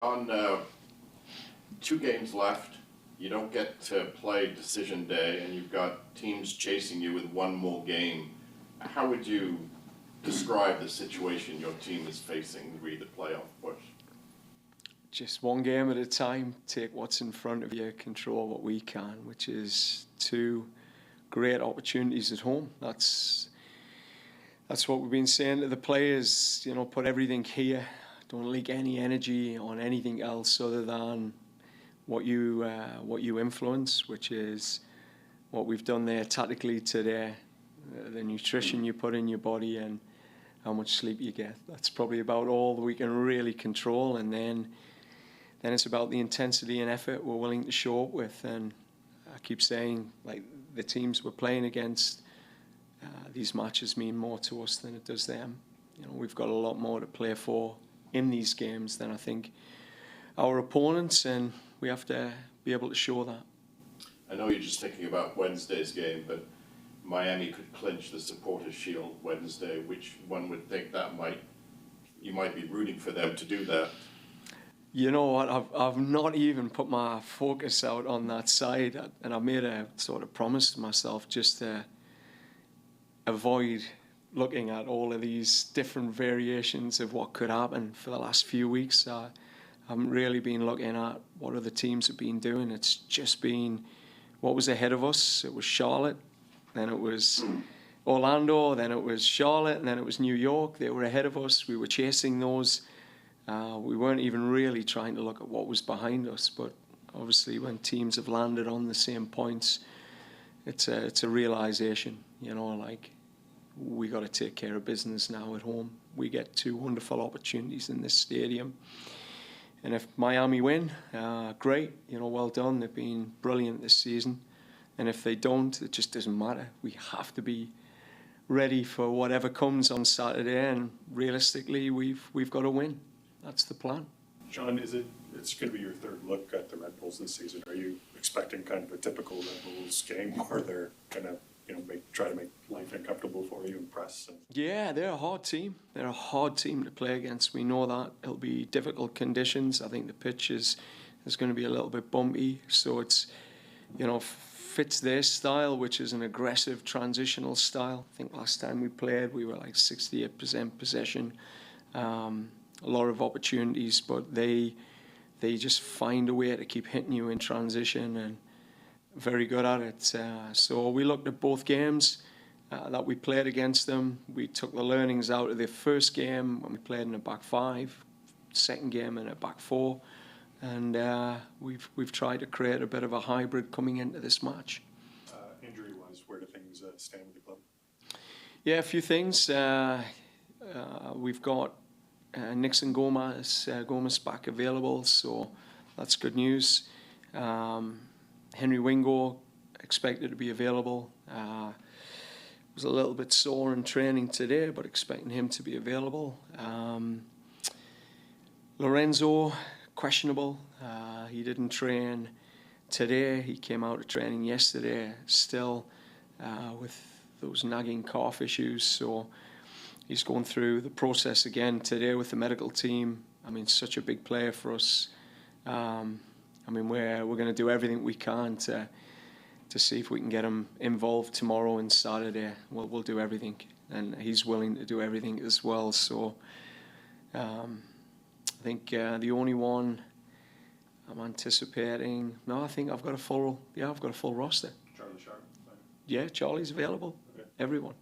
On 2 games left, you don't get to play decision day, and you've got teams chasing you with one more game. How would you describe the situation your team is facing re the playoff push? Just one game at a time, take what's in front of you, control what we can, which is 2 great opportunities at home. That's what we've been saying to the players, put everything here. Don't leak any energy on anything else other than what you influence, which is what we've done there tactically today, the nutrition you put in your body and how much sleep you get. That's probably about all that we can really control, and then it's about the intensity and effort we're willing to show up with. And I keep saying, like, the teams we're playing against, these matches mean more to us than it does them. We've got a lot more to play for in these games than I think our opponents, and we have to be able to show that. I know you're just thinking about Wednesday's game, but Miami could clinch the Supporters' Shield Wednesday, which one would think you might be rooting for them to do that. You know what, I've not even put my focus out on that side, and I've made a sort of promise to myself just to avoid looking at all of these different variations of what could happen. For the last few weeks, I haven't really been looking at what other teams have been doing. It's just been what was ahead of us. It was Charlotte, then it was Orlando, then it was Charlotte, and then it was New York. They were ahead of us. We were chasing those. We weren't even really trying to look at what was behind us, but obviously when teams have landed on the same points, it's a realization, like we got to take care of business now at home. We get 2 wonderful opportunities in this stadium, and if Miami win, great, well done. They've been brilliant this season, and if they don't, it just doesn't matter. We have to be ready for whatever comes on Saturday, and realistically, we've got to win. That's the plan. Sean, it's going to be your 3rd look at the Red Bulls this season. Are you expecting kind of a typical Red Bulls game, or they're going to try to make life uncomfortable for you and press? Yeah, they're a hard team. They're a hard team to play against. We know that. It'll be difficult conditions. I think the pitch is going to be a little bit bumpy, so it's fits their style, which is an aggressive transitional style. I think last time we played, we were like 68% possession. A lot of opportunities, but they just find a way to keep hitting you in transition, and very good at it. So we looked at both games that we played against them. We took the learnings out of the first game when we played in a back 5, second game in a back 4, and we've tried to create a bit of a hybrid coming into this match. Injury-wise, where do things stand with the club? Yeah, a few things. We've got Nixon Gomez back available, so that's good news. Henry Wingo expected to be available. Was a little bit sore in training today, but expecting him to be available. Lorenzo, questionable. He didn't train today. He came out of training yesterday, still with those nagging calf issues, so he's going through the process again today with the medical team. I mean, such a big player for us. We're going to do everything we can to see if we can get him involved tomorrow and Saturday. We'll do everything, and he's willing to do everything as well. So I think the only one I'm anticipating. No, I think I've got a full roster. Charlie Sharp. Yeah, Charlie's available. Okay. Everyone.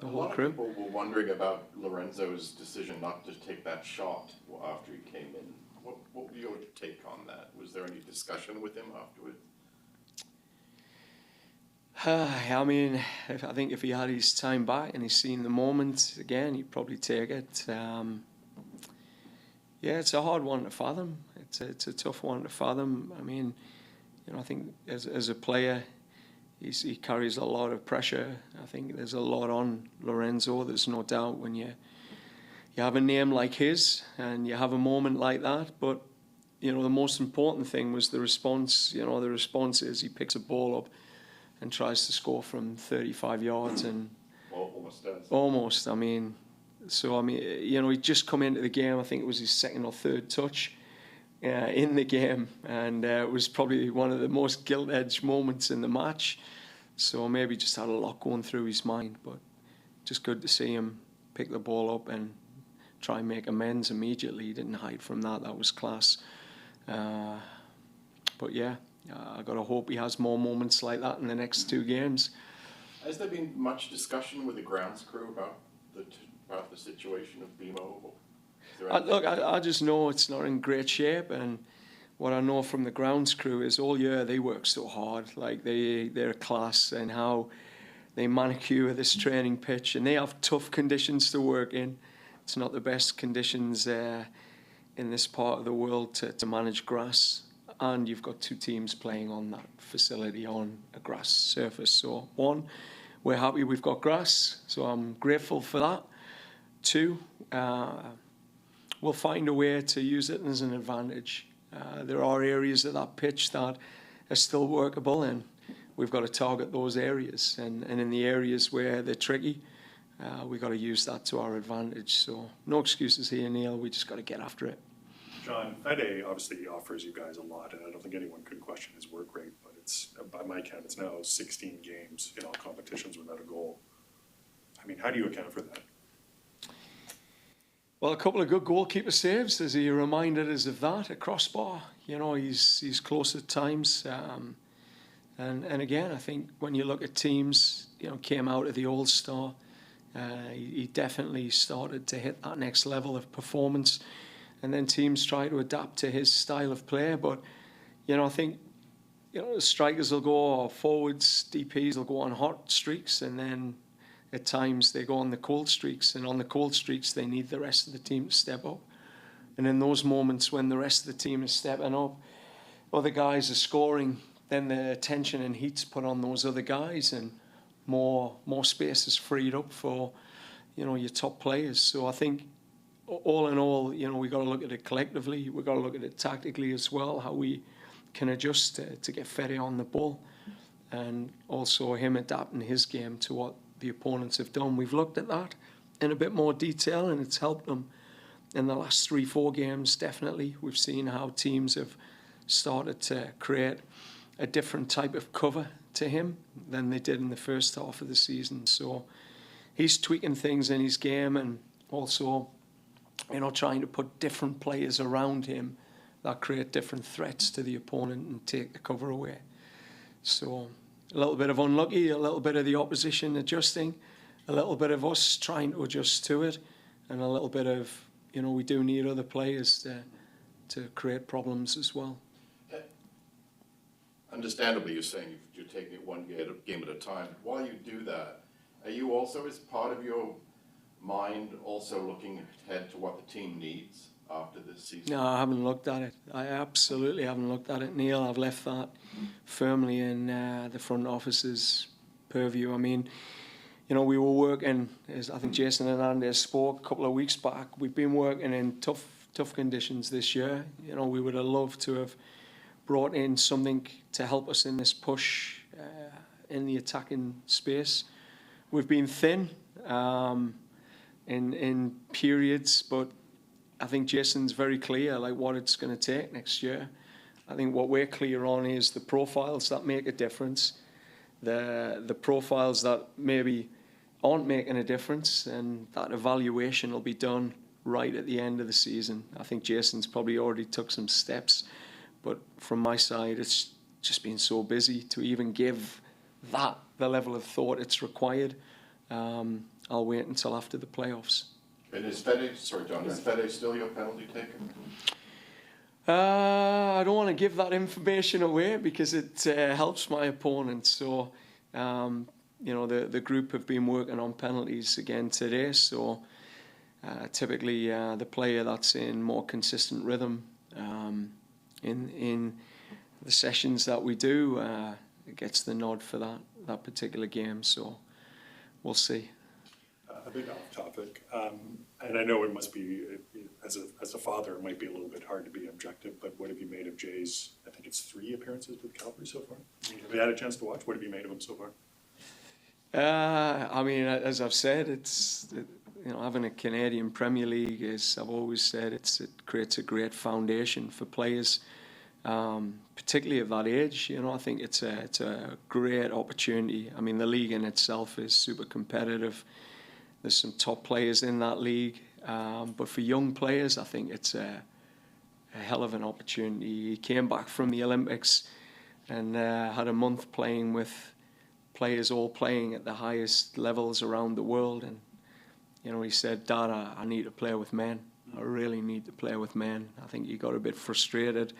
A lot of people were wondering about Lorenzo's decision not to take that shot after he came in. What was your take on that? Was there any discussion with him afterwards? I think if he had his time back and he's seen the moment again, he'd probably take it. It's a hard one to fathom. It's a tough one to fathom. I think as a player, he carries a lot of pressure. I think there's a lot on Lorenzo. There's no doubt when you have a name like his and you have a moment like that. But the most important thing was the response. The response is he picks a ball up and tries to score from 35 yards and almost does. Almost. He'd just come into the game. I think it was his second or third touch. in the game, and it was probably one of the most gilt-edged moments in the match. So maybe just had a lot going through his mind, but just good to see him pick the ball up and try and make amends immediately. He didn't hide from that. That was class. But yeah, I got to hope he has more moments like that in the next 2 games. Has there been much discussion with the grounds crew about the situation of BMO? I just know it's not in great shape, and what I know from the grounds crew is all year they work so hard. Like they're a class in how they manicure this training pitch, and they have tough conditions to work in. It's not the best conditions in this part of the world to manage grass, and you've got 2 teams playing on that facility on a grass surface. So 1, we're happy we've got grass, so I'm grateful for that. 2, we'll find a way to use it as an advantage. There are areas of that pitch that are still workable, and we've got to target those areas. And in the areas where they're tricky, we've got to use that to our advantage. So no excuses here, Neil. We just got to get after it. John, Fede obviously offers you guys a lot, and I don't think anyone could question his work rate, but it's, by my count, it's now 16 games in all competitions without a goal. I mean, how do you account for that? Well, a couple of good goalkeeper saves, as he reminded us of that, a crossbar. You know, he's close at times. And again, I think when you look at teams, you know, came out of the All-Star, he definitely started to hit that next level of performance. And then teams try to adapt to his style of play. But, you know, I think, you know, the strikers will go, or forwards, DPs will go on hot streaks, and then at times they go on the cold streaks. And on the cold streaks, they need the rest of the team to step up. And in those moments when the rest of the team is stepping up, other guys are scoring, then the attention and heat's put on those other guys, and more space is freed up for, you know, your top players. So I think all in all, you know, we got to look at it collectively. We got to look at it tactically as well, how we can adjust to get Fede on the ball, and also him adapting his game to what the opponents have done. We've looked at that in a bit more detail, and it's helped them in the last 3-4 games. Definitely, we've seen how teams have started to create a different type of cover to him than they did in the first half of the season. So he's tweaking things in his game, and also, you know, trying to put different players around him that create different threats to the opponent and take the cover away. So a little bit of unlucky, a little bit of the opposition adjusting, a little bit of us trying to adjust to it, and a little bit of, you know, we do need other players to create problems as well. Understandably, you're saying you're taking it one game at a time. While you do that, are you also, as part of your mind, also looking ahead to what the team needs after this season? No, I haven't looked at it. I absolutely haven't looked at it, Neil. I've left that firmly in the front office's purview. I mean, you know, we were working, as I think Jason and Andy spoke a couple of weeks back, we've been working in tough conditions this year. You know, we would have loved to have brought in something to help us in this push in the attacking space. We've been thin in periods, but I think Jason's very clear like what it's going to take next year. I think what we're clear on is the profiles that make a difference, the profiles that maybe aren't making a difference, and that evaluation will be done right at the end of the season. I think Jason's probably already took some steps, but from my side, it's just been so busy to even give that the level of thought it's required. I'll wait until after the playoffs. And is Fede still your penalty taker? I don't want to give that information away because it helps my opponent. So, you know, the group have been working on penalties again today. So, typically, the player that's in more consistent rhythm in the sessions that we do gets the nod for that particular game. So, we'll see. A bit off topic, and I know it must be, as a father, it might be a little bit hard to be objective, but what have you made of Jay's, I think it's 3 appearances with Calgary so far? Have you had a chance to watch? What have you made of him so far? I mean, as I've said, having a Canadian Premier League is, I've always said, it creates a great foundation for players, particularly of that age. I think it's a great opportunity. I mean, the league in itself is super competitive. There's some top players in that league, but for young players, I think it's a hell of an opportunity. He came back from the Olympics and had a month playing with players all playing at the highest levels around the world, and he said, "Dad, I need to play with men. I really need to play with men." I think he got a bit frustrated,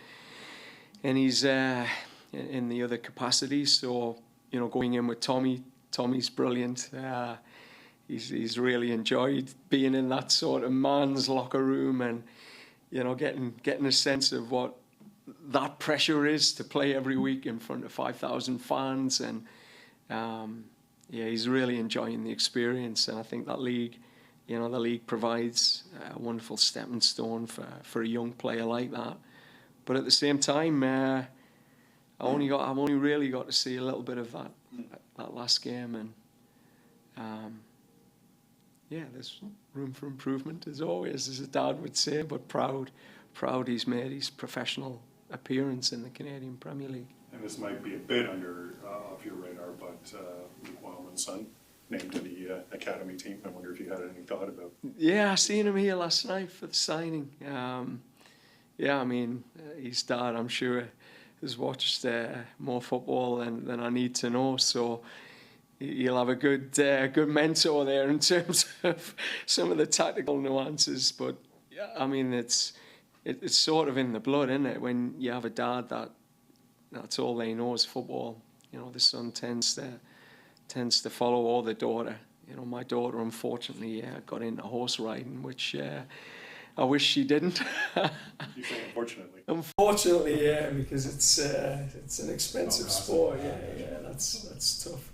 and he's in the other capacities. So going in with Tommy's brilliant. He's really enjoyed being in that sort of man's locker room, and getting a sense of what that pressure is to play every week in front of 5,000 fans, and he's really enjoying the experience. And I think that league, the league provides a wonderful stepping stone for a young player like that. But at the same time, I've only really got to see a little bit of that last game, and there's room for improvement as always, as a dad would say. But proud he's made his professional appearance in the Canadian Premier League. And this might be a bit under off your radar, but Luke Wildman's son named to the academy team. I wonder if you had any thought about. Yeah, I seen him here last night for the signing. I mean, his dad, I'm sure, has watched more football than I need to know. So he'll have a good mentor there in terms of some of the tactical nuances. But I mean, it's sort of in the blood, isn't it? When you have a dad that's all they know is football. The son tends to follow, or the daughter. My daughter, unfortunately, got into horse riding, which I wish she didn't. You say unfortunately. Unfortunately, yeah, because it's an expensive sport. Yeah, that's tough.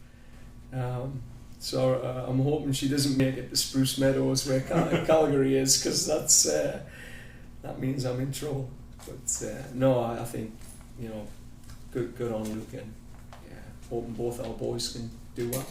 So I'm hoping she doesn't make it to Spruce Meadows where Calgary is, because that means I'm in trouble. But no, I think good on Luke, and hoping both our boys can do well.